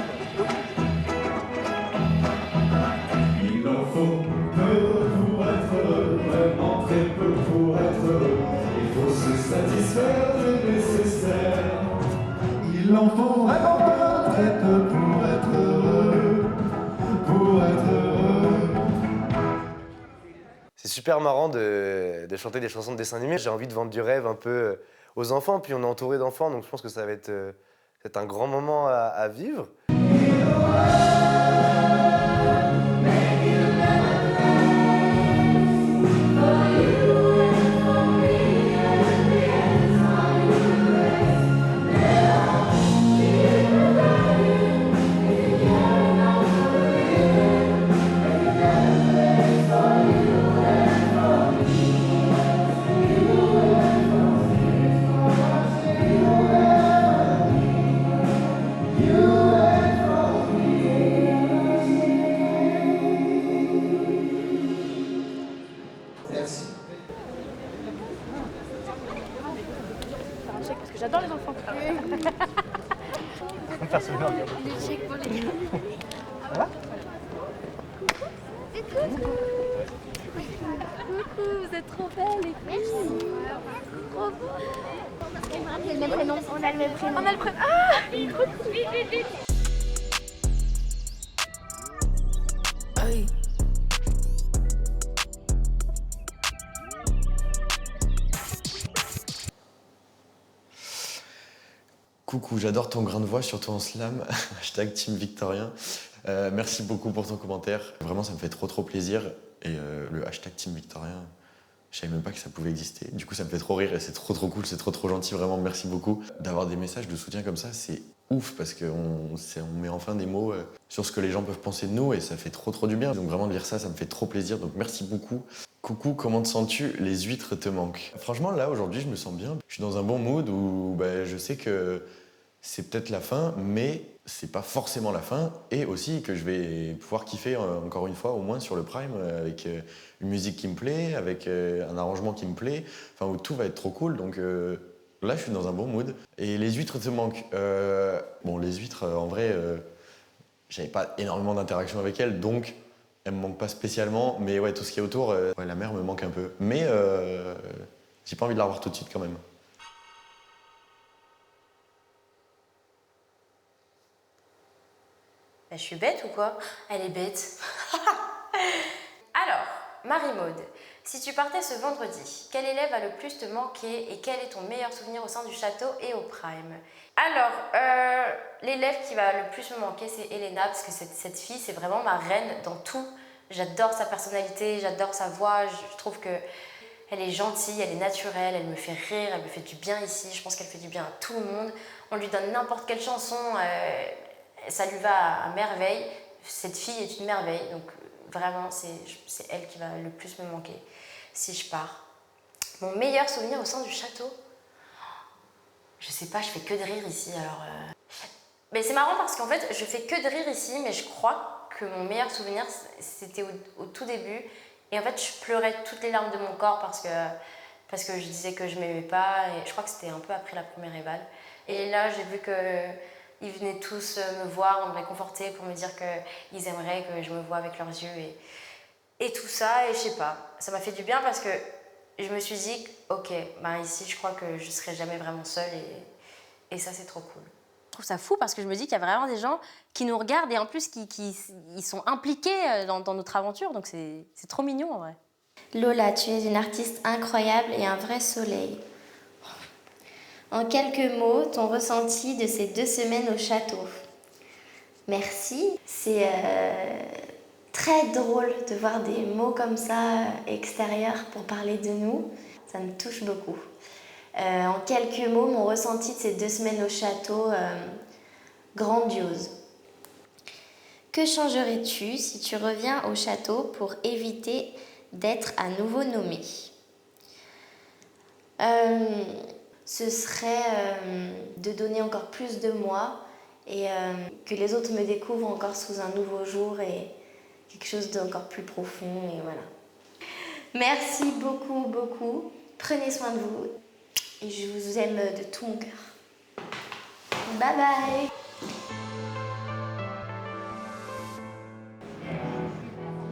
Il en faut peu pour être heureux, vraiment très peu pour être heureux. Il faut se satisfaire du nécessaire. Il en faut vraiment peu, très peu pour être heureux, pour être heureux. C'est super marrant de chanter des chansons de dessin animé. J'ai envie de vendre du rêve un peu aux enfants, puis on est entouré d'enfants, donc je pense que ça va être un grand moment à vivre. Parce que j'adore les enfants. Le chèque pour les gars. Ça va? C'est tout. Coucou, vous êtes trop belles les filles. Trop beau. On a le même prénom. On a le même prénom. On a le prénom. Ah, vite, vite, vite. Coucou, j'adore ton grain de voix, surtout en slam. Hashtag Team Victorien. Merci beaucoup pour ton commentaire. Vraiment, ça me fait trop plaisir. Et le hashtag Team Victorien, Je savais même pas que ça pouvait exister. Du coup, ça me fait trop rire et c'est trop cool, c'est trop gentil, vraiment, merci beaucoup. D'avoir des messages de soutien comme ça, c'est ouf parce qu'on met enfin des mots sur ce que les gens peuvent penser de nous et ça fait trop du bien. Donc vraiment, de lire ça, ça me fait trop plaisir, donc merci beaucoup. Coucou, comment te sens-tu? Les huîtres te manquent. Franchement, là, aujourd'hui, je me sens bien. Je suis dans un bon mood où je sais que c'est peut-être la fin, mais c'est pas forcément la fin. Et aussi que je vais pouvoir kiffer encore une fois, au moins sur le Prime, avec une musique qui me plaît, avec un arrangement qui me plaît, enfin où tout va être trop cool. Donc là, je suis dans un bon mood. Et les huîtres te manquent. Bon, les huîtres, en vrai, j'avais pas énormément d'interaction avec elles, donc elles me manquent pas spécialement. Mais ouais, tout ce qui est autour, la mer me manque un peu. Mais j'ai pas envie de la revoir tout de suite quand même. Je suis bête ou quoi? Elle est bête. Alors, Marie-Maude, si tu partais ce vendredi, quel élève a le plus te manqué et quel est ton meilleur souvenir au sein du château et au Prime? Alors, l'élève qui va le plus me manquer, c'est Elena, parce que cette fille, c'est vraiment ma reine dans tout. J'adore sa personnalité, j'adore sa voix, je trouve que elle est gentille, elle est naturelle, elle me fait rire, elle me fait du bien ici, je pense qu'elle fait du bien à tout le monde. On lui donne n'importe quelle chanson, ça lui va à merveille. Cette fille est une merveille, donc vraiment, c'est elle qui va le plus me manquer si je pars. Mon meilleur souvenir au sein du château? Je sais pas, je fais que de rire ici, alors... Mais c'est marrant parce qu'en fait, je fais que de rire ici, mais je crois que mon meilleur souvenir, c'était au tout début. Et en fait, je pleurais toutes les larmes de mon corps parce que je disais que je m'aimais pas. Et je crois que c'était un peu après la première éval. Et là, j'ai vu qu'ils venaient tous me voir, me réconforter pour me dire qu'ils aimeraient que je me voie avec leurs yeux et tout ça. Et je sais pas, ça m'a fait du bien parce que je me suis dit, ok, ici, je crois que je serai jamais vraiment seule et ça, c'est trop cool. Je trouve ça fou parce que je me dis qu'il y a vraiment des gens qui nous regardent et en plus ils sont impliqués dans notre aventure, donc c'est trop mignon en vrai. Lola, tu es une artiste incroyable et un vrai soleil. En quelques mots, ton ressenti de ces 2 semaines au château. Merci. C'est très drôle de voir des mots comme ça extérieurs pour parler de nous. Ça me touche beaucoup. En quelques mots, mon ressenti de ces 2 semaines au château, grandiose. Que changerais-tu si tu reviens au château pour éviter d'être à nouveau nommé? Ce serait de donner encore plus de moi et que les autres me découvrent encore sous un nouveau jour et quelque chose d'encore plus profond. Et voilà. Merci beaucoup. Prenez soin de vous. Et je vous aime de tout mon cœur. Bye bye.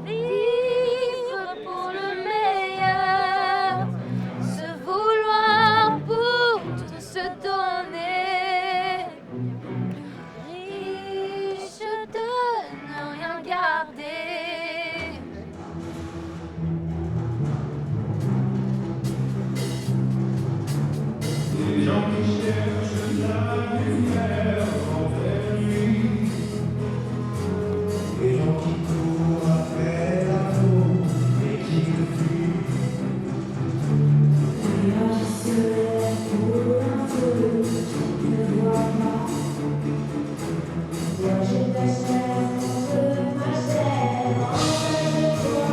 Vivre pour le meilleur, se vouloir pour tout se donner, riche de ne rien garder. Les gens qui cherchent la lumière envers lui, les gens qui courent après l'amour et qui le fuient, les gens qui se lèvent pour un peu, qui ne voient pas. Moi j'ai ta chair contre ma chair, envers toi.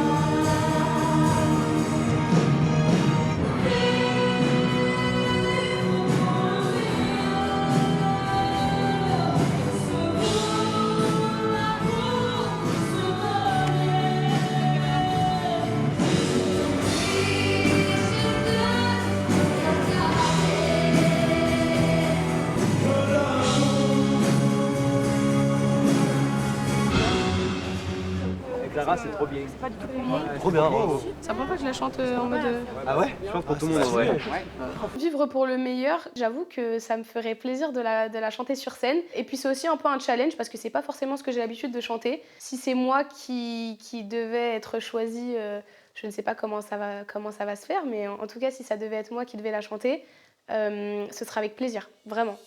Clara, c'est trop bien. C'est pas du tout compliqué. Trop bien, bravo. Ça prend pas que je la chante en mode... Ah ouais? Je pense pour tout le monde en vrai. Vivre pour le meilleur, j'avoue que ça me ferait plaisir de la chanter sur scène. Et puis c'est aussi un peu un challenge parce que c'est pas forcément ce que j'ai l'habitude de chanter. Si c'est moi qui devais être choisie, je ne sais pas comment ça va se faire, mais en tout cas, si ça devait être moi qui devais la chanter, ce sera avec plaisir, vraiment.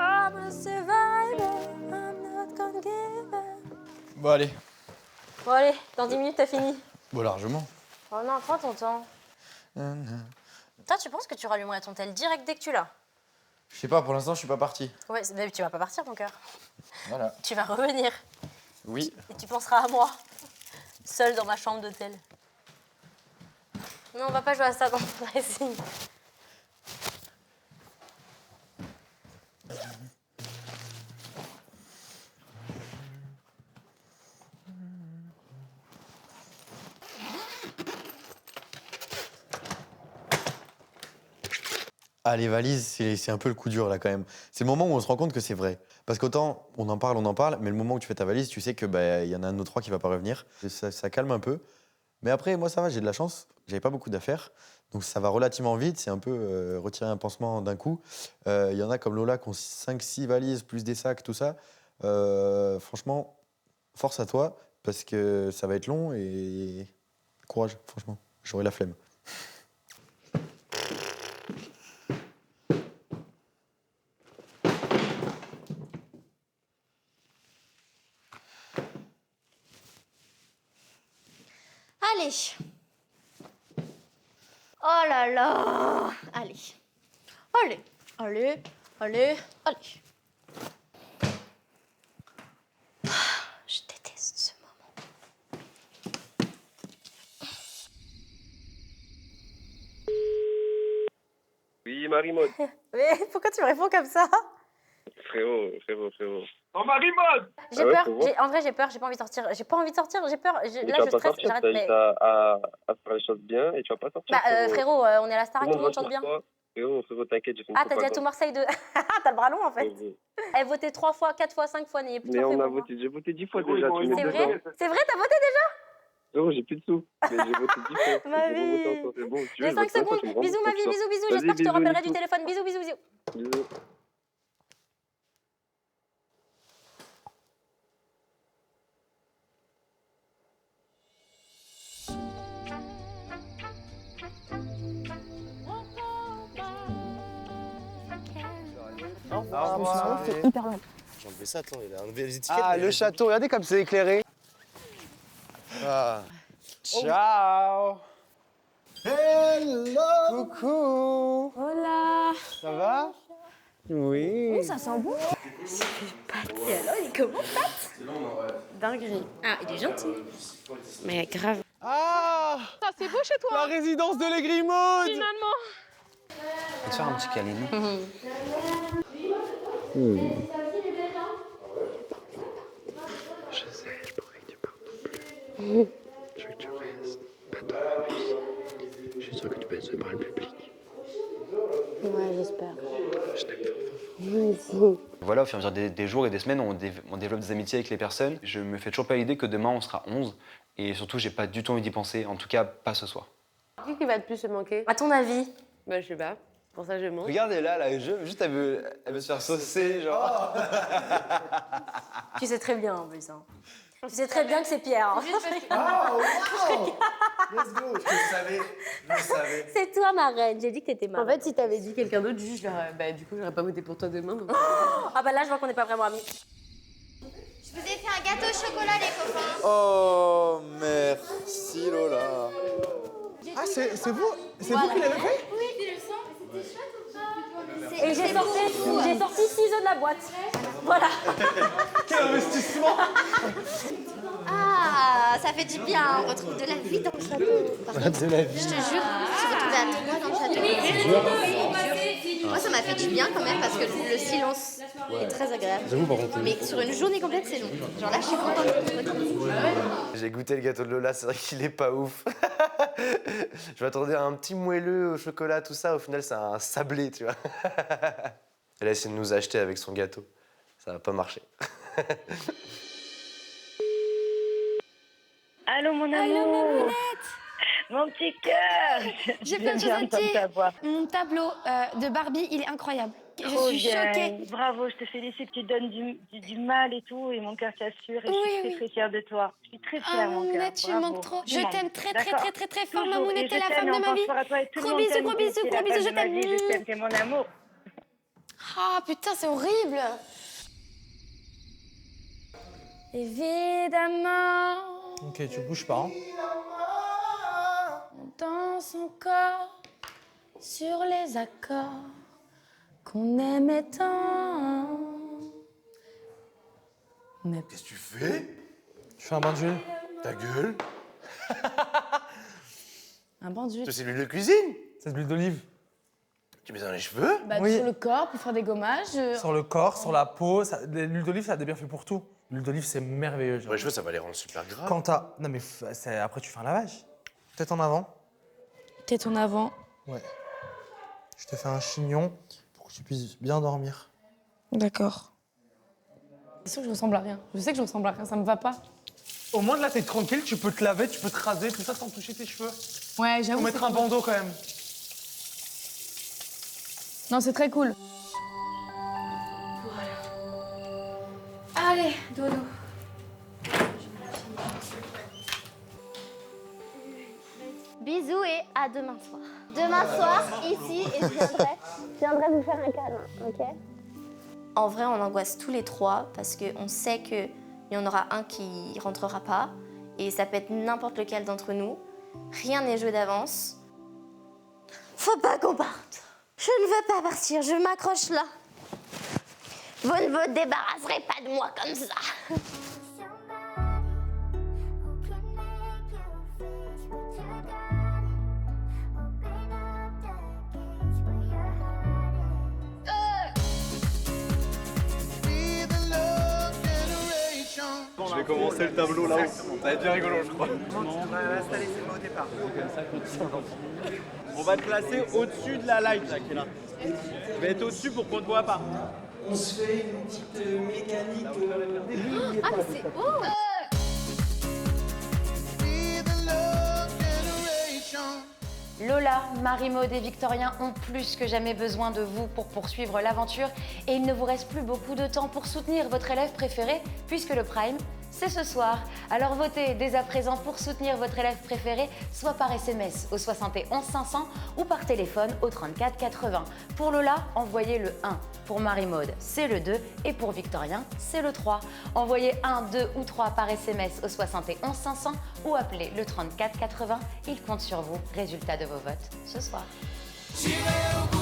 I'm a survivor, I'm not gonna give up. Bon allez, Bon allez, dans 10 minutes, t'as fini. Bon, largement. Oh non, prends ton temps. Toi, tu penses que tu rallumerais ton tel direct dès que tu l'as? Je sais pas, pour l'instant, je suis pas parti. Ouais, mais tu vas pas partir, mon cœur. Voilà. Tu vas revenir. Oui. Et tu penseras à moi, seule dans ma chambre d'hôtel. Non, on va pas jouer à ça dans le dressing. Ah, les valises, c'est un peu le coup dur, là, quand même. C'est le moment où on se rend compte que c'est vrai. Parce qu'autant, on en parle, mais le moment où tu fais ta valise, tu sais que y en a un de nos trois qui va pas revenir. Ça calme un peu. Mais après, moi, ça va, j'ai de la chance. J'avais pas beaucoup d'affaires. Donc, ça va relativement vite. C'est un peu retirer un pansement d'un coup. Il y en a comme Lola qui ont 5-6 valises, plus des sacs, tout ça. Franchement, force à toi, parce que ça va être long et courage, franchement. J'aurai la flemme. Allez. Oh là là. Allez. Allez. Allez. Allez. Allez. Je déteste ce moment. Oui, Marie-Maude. Mais pourquoi tu me réponds comme ça? Frérot. Oh, Marie-Maude! J'ai peur. En vrai, j'ai peur. J'ai pas envie de sortir. J'ai peur. Mais là, tu vas je pas stresse. sortir, J'arrête. t'as Mais... juste à faire les choses bien et tu vas pas sortir. Bah, frérot, on est à la Starac, tout le monde va chante bien. sur toi. Frérot, t'inquiète, j'ai fait une Ah, t'as dit à propagande. tout Marseille de. T'as le bras long en fait. Elle votait 3 fois, 4 fois, 5 fois, n'ayez plus de Mais forfait on a pour moi. voté, j'ai voté 10 fois déjà. Tu mets C'est dedans. vrai? C'est vrai, t'as voté déjà? Frérot, j'ai plus de sous. Mais j'ai voté 10 fois. Ma J'ai pas voté vie. encore, c'est bon. Si tu J'ai veux, je 5 vote pas, secondes. tu me rends Bisous, ma vie, compte, bisous, bisous. Vas-y, J'espère que je te bisous, rappellerai du bisous. téléphone. Bisous, bisous, bisous. Bisous. Au revoir. C'est hyper long. J'ai enlevé ça, attends, il a enlevé les étiquettes. Ah, mais- le château, regardez comme c'est éclairé. Ah. Ciao. Hello. Coucou. Hola. Ça va? Oui. Oui, ça sent bon. Et alors, il comment Pat? Dinguerie. Ah, il est gentil. Mais grave. Ah, c'est beau chez toi. la résidence de l'Aigrimaude. Finalement. On va te faire un petit câlin. Je sais, je pourrais que tu parles non plus. Je veux que tu restes, pas trop plus. Je suis sûr que tu peux être par le public. Ouais, j'espère. Je t'aime fort. Moi aussi. Voilà, au fur et à mesure des jours et des semaines, on développe des amitiés avec les personnes. Je me fais toujours pas l'idée que demain on sera 11. Et surtout, j'ai pas du tout envie d'y penser. En tout cas, pas ce soir. Qui va le plus se manquer? À ton avis? Bah, je sais pas. Pour ça, je monte. Regardez là, juste elle veut se faire saucer, genre. Tu sais très bien en plus. Hein. Tu sais très bien que c'est Pierre. Hein. Ah, wow. Let's go, je le savais. C'est toi ma reine, j'ai dit que t'étais ma En fait, si t'avais dit quelqu'un d'autre, juste, bah, du coup, j'aurais pas voté pour toi demain. Donc... Ah bah là, je vois qu'on n'est pas vraiment amis. Je vous ai fait un gâteau au chocolat, les copains. Oh, merci Lola. Ah, c'est vous? C'est vous qui l'avez fait? Oui, tu le sens, mais c'était chouette ou pas? Et j'ai sorti 6 œufs de la boîte. Voilà. Quel investissement! Ah, ça fait du bien, on retrouve de la vie dans le château. Par contre, De la vie. je te jure, se retrouver à 3 dans le château. Moi, ça m'a fait du bien quand même parce que le silence est très agréable. J'avoue, par contre. Mais sur une journée complète, c'est long. Genre là, je suis contente de retrouver. J'ai goûté le gâteau de Lola, c'est vrai qu'il est pas ouf. Je m'attendais à un petit moelleux au chocolat, tout ça. Au final, c'est un sablé, tu vois. Elle a essayé de nous acheter avec son gâteau. Ça n'a pas marché. Allô mon amour. Mon petit cœur. J'ai plein de choses à te dire. Mon tableau de Barbie, il est incroyable. Je suis choquée. Bravo, je te félicite, tu donnes du mal et tout, et mon cœur t'assure, et je suis très fière de toi. Je suis très fière, mon cœur. Mamounette, tu me manques trop. Je t'aime très fort, Toujours. Mamounette, Et t'es je la t'aime, femme de et ma on vie. pense fort à toi, et tout le Gros monde bisous, t'aime, gros t'es bisous, la gros femme bisous, de je ma t'aime. vie, je t'aime, t'es mon amour. Ah putain, c'est horrible. Évidemment, Ok, tu bouges pas. Hein. On danse encore sur les accords qu'on aimait tant. Mais Qu'est-ce que tu fais? Je fais un bain d'huile. Ta gueule. un bain d'huile. C'est l'huile de cuisine. C'est de l'huile d'olive. Tu mets dans les cheveux? Bah, Oui. sur le corps pour faire des gommages. Sur le corps, sur la peau. L'huile d'olive, ça a des bienfaits pour tout. L'huile d'olive, c'est merveilleux. Pour les cheveux, ça va les rendre super gras. Quand t'as... Non, mais après, tu fais un lavage. Tête en avant. Tête en avant. Ouais. Je te fais un chignon pour que tu puisses bien dormir. D'accord. C'est sûr que je ressemble à rien. Je sais que je ressemble à rien, ça me va pas. Au moins, là, t'es tranquille, tu peux te laver, tu peux te raser, tout ça sans toucher tes cheveux. Ouais, j'avoue. Faut mettre un bandeau quand même. Non, c'est très cool. Allez, dodo. Bisous et à demain soir. Demain soir, ici, et je viendrai vous faire un câlin, ok? En vrai, on angoisse tous les trois parce qu'on sait qu'il y en aura un qui rentrera pas et ça peut être n'importe lequel d'entre nous. Rien n'est joué d'avance. Faut pas qu'on parte. Je ne veux pas partir, je m'accroche là. Vous ne vous débarrasserez pas de moi comme ça. Je vais commencer le tableau là-haut. Ça va être bien rigolo, je crois. On va installer ces mots au départ. On va te placer au-dessus de la light là qui est là. Je vais être au-dessus pour qu'on te voit pas. On se fait une petite mécanique. Ah, mais c'est beau! Lola, Marie-Maude et Victorien ont plus que jamais besoin de vous pour poursuivre l'aventure et il ne vous reste plus beaucoup de temps pour soutenir votre élève préféré puisque le Prime, c'est ce soir. Alors votez dès à présent pour soutenir votre élève préféré, soit par SMS au 71 500 ou par téléphone au 34 80. Pour Lola, envoyez le 1. Pour Marie-Maude, c'est le 2 et pour Victorien, c'est le 3. Envoyez 1, 2 ou 3 par SMS au 71 500 ou appelez le 34 80. Il compte sur vous. Résultat de vos votes ce soir. J'irai au bout